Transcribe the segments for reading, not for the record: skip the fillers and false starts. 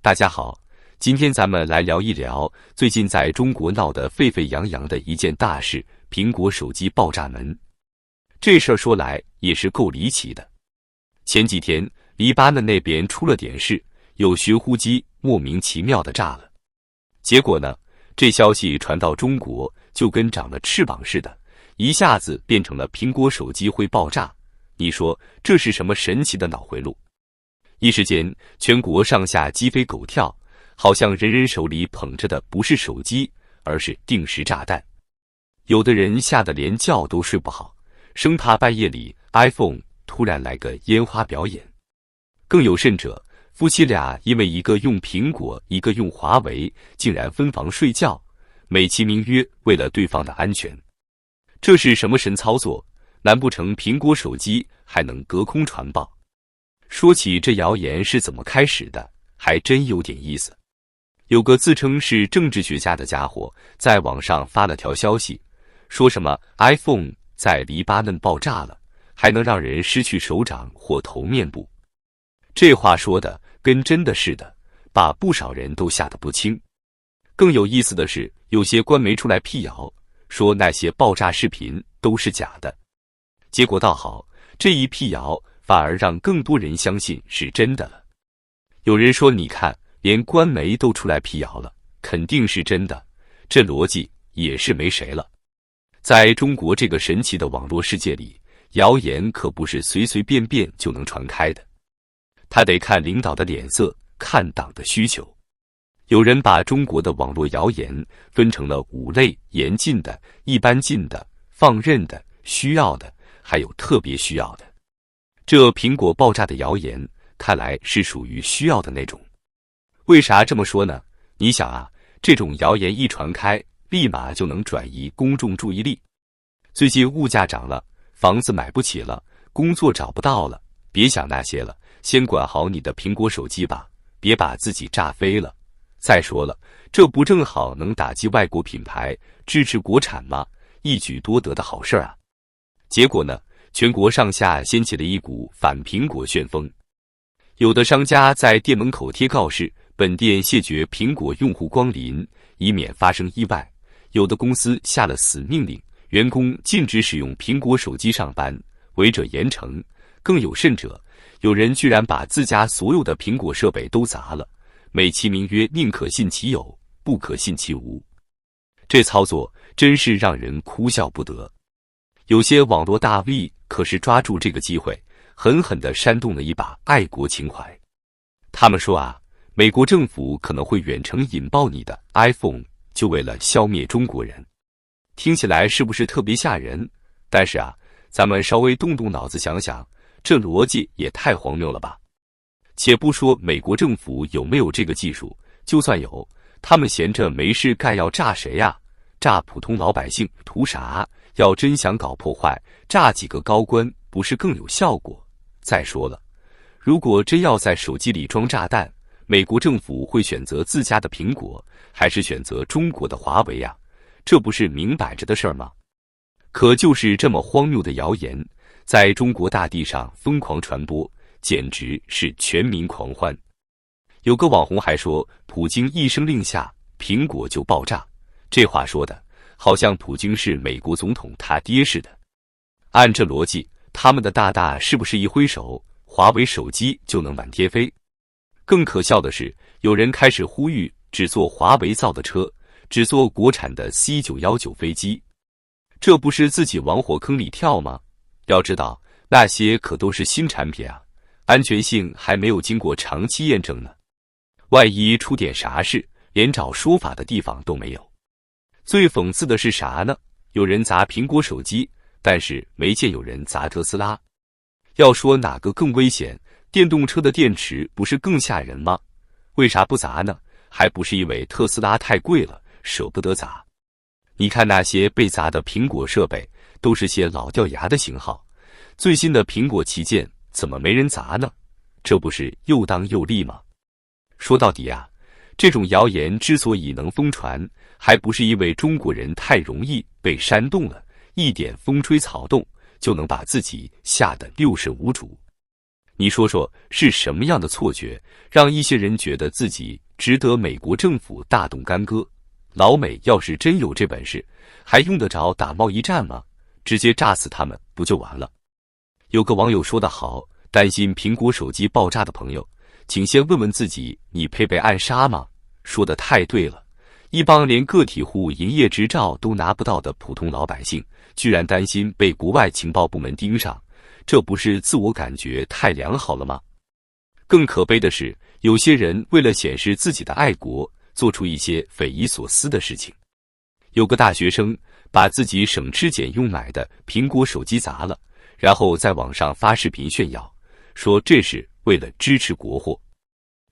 大家好，今天咱们来聊一聊最近在中国闹得沸沸扬扬的一件大事——苹果手机爆炸门。这事儿说来也是够离奇的。前几天，黎巴嫩那边出了点事，有寻呼机莫名其妙的炸了。结果呢，这消息传到中国，就跟长了翅膀似的，一下子变成了苹果手机会爆炸。你说这是什么神奇的脑回路？一时间，全国上下鸡飞狗跳，好像人人手里捧着的不是手机，而是定时炸弹。有的人吓得连觉都睡不好，生怕半夜里 iPhone 突然来个烟花表演。更有甚者，夫妻俩因为一个用苹果，一个用华为，竟然分房睡觉，美其名曰为了对方的安全。这是什么神操作？难不成苹果手机还能隔空传爆？说起这谣言是怎么开始的，还真有点意思。有个自称是政治学家的家伙在网上发了条消息，说什么 iPhone 在黎巴嫩爆炸了，还能让人失去手掌或头面部。这话说的跟真的似的，把不少人都吓得不轻。更有意思的是，有些官媒出来辟谣，说那些爆炸视频都是假的。结果倒好，这一辟谣反而让更多人相信是真的了。有人说，你看，连官媒都出来辟谣了，肯定是真的，这逻辑也是没谁了。在中国这个神奇的网络世界里，谣言可不是随随便便就能传开的，他得看领导的脸色，看党的需求。有人把中国的网络谣言分成了5类：严禁的、一般禁的、放任的、需要的，还有特别需要的。这苹果爆炸的谣言看来是属于需要的那种。为啥这么说呢？你想啊，这种谣言一传开，立马就能转移公众注意力。最近物价涨了，房子买不起了，工作找不到了，别想那些了，先管好你的苹果手机吧，别把自己炸飞了。再说了，这不正好能打击外国品牌，支持国产吗？一举多得的好事啊！结果呢，全国上下掀起了一股反苹果旋风。有的商家在店门口贴告示，本店谢绝苹果用户光临，以免发生意外。有的公司下了死命令，员工禁止使用苹果手机上班，违者严惩。更有甚者，有人居然把自家所有的苹果设备都砸了，美其名曰宁可信其有，不可信其无。这操作真是让人哭笑不得。有些网络大 V 可是抓住这个机会，狠狠地煽动了一把爱国情怀。他们说啊，美国政府可能会远程引爆你的 iPhone， 就为了消灭中国人。听起来是不是特别吓人？但是啊，咱们稍微动动脑子想想，这逻辑也太荒谬了吧。且不说美国政府有没有这个技术，就算有，他们闲着没事干要炸谁呀？炸普通老百姓图啥？要真想搞破坏，炸几个高官不是更有效果？再说了，如果真要在手机里装炸弹，美国政府会选择自家的苹果，还是选择中国的华为呀？这不是明摆着的事儿吗？可就是这么荒谬的谣言，在中国大地上疯狂传播，简直是全民狂欢。有个网红还说，普京一声令下，苹果就爆炸。这话说的好像普京是美国总统他爹似的。按这逻辑，他们的大大是不是一挥手，华为手机就能满天飞？更可笑的是，有人开始呼吁只做华为造的车，只做国产的 C919 飞机。这不是自己往火坑里跳吗？要知道，那些可都是新产品啊，安全性还没有经过长期验证呢。万一出点啥事，连找说法的地方都没有。最讽刺的是啥呢？有人砸苹果手机，但是没见有人砸特斯拉。要说哪个更危险，电动车的电池不是更吓人吗？为啥不砸呢？还不是因为特斯拉太贵了，舍不得砸。你看那些被砸的苹果设备，都是些老掉牙的型号，最新的苹果旗舰怎么没人砸呢？这不是又当又立吗？说到底啊，这种谣言之所以能疯传，还不是因为中国人太容易被煽动了，一点风吹草动就能把自己吓得六神无主。你说说是什么样的错觉，让一些人觉得自己值得美国政府大动干戈？老美要是真有这本事，还用得着打贸易战吗？直接炸死他们不就完了？有个网友说得好，担心苹果手机爆炸的朋友，请先问问自己，你配被暗杀吗？说得太对了，一帮连个体户营业执照都拿不到的普通老百姓，居然担心被国外情报部门盯上，这不是自我感觉太良好了吗？更可悲的是，有些人为了显示自己的爱国，做出一些匪夷所思的事情。有个大学生把自己省吃俭用买的苹果手机砸了，然后在网上发视频炫耀，说这是为了支持国货。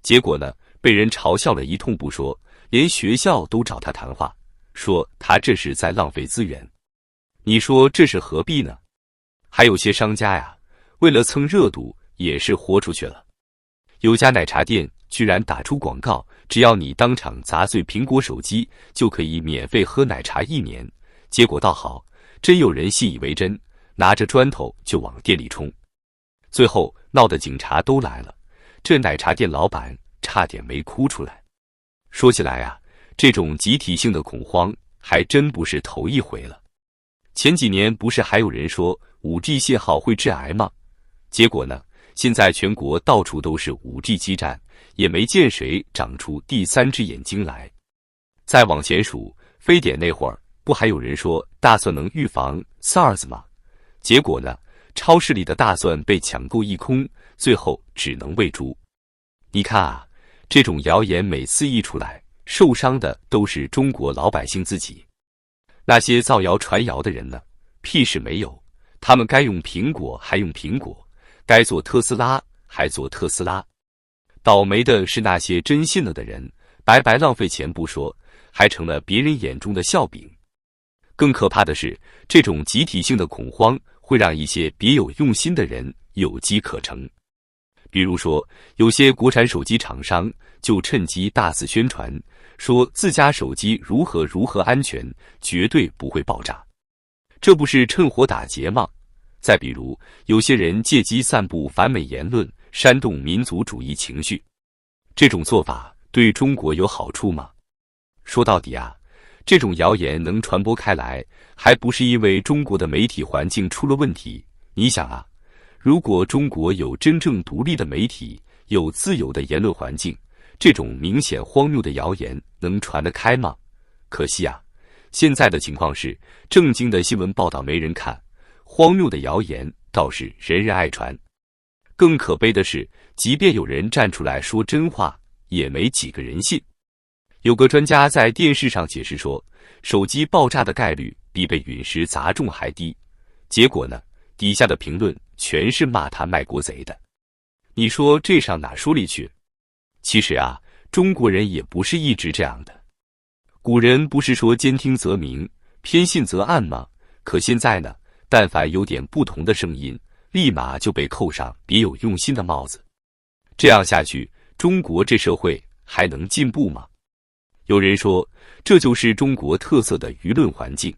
结果呢，被人嘲笑了一通不说，连学校都找他谈话，说他这是在浪费资源。你说这是何必呢？还有些商家呀，为了蹭热度也是豁出去了。有家奶茶店居然打出广告，只要你当场砸碎苹果手机，就可以免费喝奶茶1年。结果倒好，真有人信以为真，拿着砖头就往店里冲。最后闹得警察都来了，这奶茶店老板差点没哭出来。说起来啊，这种集体性的恐慌还真不是头一回了。前几年不是还有人说 5G 信号会致癌吗？结果呢，现在全国到处都是 5G 基站，也没见谁长出第3只眼睛来。再往前数，非典那会儿不还有人说大蒜能预防 SARS 吗？结果呢，超市里的大蒜被抢购一空，最后只能喂猪。你看啊，这种谣言每次一出来，受伤的都是中国老百姓自己。那些造谣传谣的人呢，屁事没有，他们该用苹果还用苹果，该做特斯拉还做特斯拉。倒霉的是那些真信了的人，白白浪费钱不说，还成了别人眼中的笑柄。更可怕的是，这种集体性的恐慌会让一些别有用心的人有机可乘。比如说，有些国产手机厂商就趁机大肆宣传，说自家手机如何如何安全，绝对不会爆炸。这不是趁火打劫吗？再比如，有些人借机散布反美言论，煽动民族主义情绪，这种做法对中国有好处吗？说到底啊，这种谣言能传播开来，还不是因为中国的媒体环境出了问题。你想啊，如果中国有真正独立的媒体，有自由的言论环境，这种明显荒谬的谣言能传得开吗？可惜啊，现在的情况是，正经的新闻报道没人看，荒谬的谣言倒是人人爱传。更可悲的是，即便有人站出来说真话，也没几个人信。有个专家在电视上解释说，手机爆炸的概率比被陨石砸中还低。结果呢，底下的评论全是骂他卖国贼的。你说这上哪说理去？其实啊，中国人也不是一直这样的。古人不是说兼听则明，偏信则暗吗？可现在呢，但凡有点不同的声音，立马就被扣上别有用心的帽子。这样下去，中国这社会还能进步吗？有人说，这就是中国特色的舆论环境。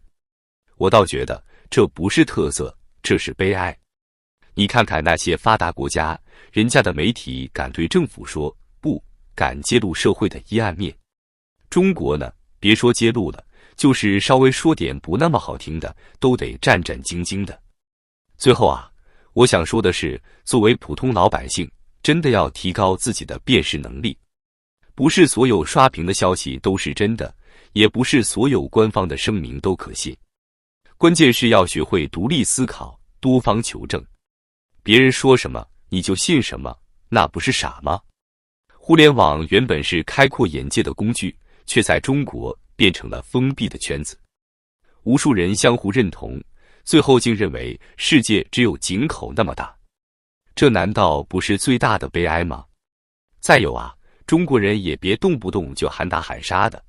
我倒觉得这不是特色，这是悲哀。你看看那些发达国家，人家的媒体敢对政府说不，敢揭露社会的阴暗面。中国呢，别说揭露了，就是稍微说点不那么好听的，都得战战兢兢的。最后啊，我想说的是，作为普通老百姓，真的要提高自己的辨识能力。不是所有刷屏的消息都是真的，也不是所有官方的声明都可信。关键是要学会独立思考，多方求证。别人说什么你就信什么，那不是傻吗？互联网原本是开阔眼界的工具，却在中国变成了封闭的圈子。无数人相互认同，最后竟认为世界只有井口那么大。这难道不是最大的悲哀吗？再有啊，中国人也别动不动就喊打喊杀的。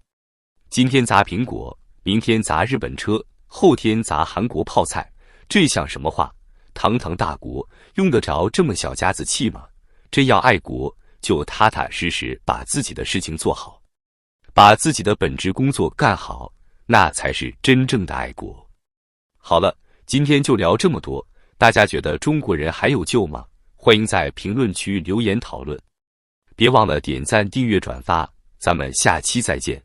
今天砸苹果，明天砸日本车，后天砸韩国泡菜，这像什么话？堂堂大国，用得着这么小家子气吗？真要爱国，就踏踏实实把自己的事情做好，把自己的本职工作干好，那才是真正的爱国。好了，今天就聊这么多，大家觉得中国人还有救吗？欢迎在评论区留言讨论，别忘了点赞、订阅、转发，咱们下期再见。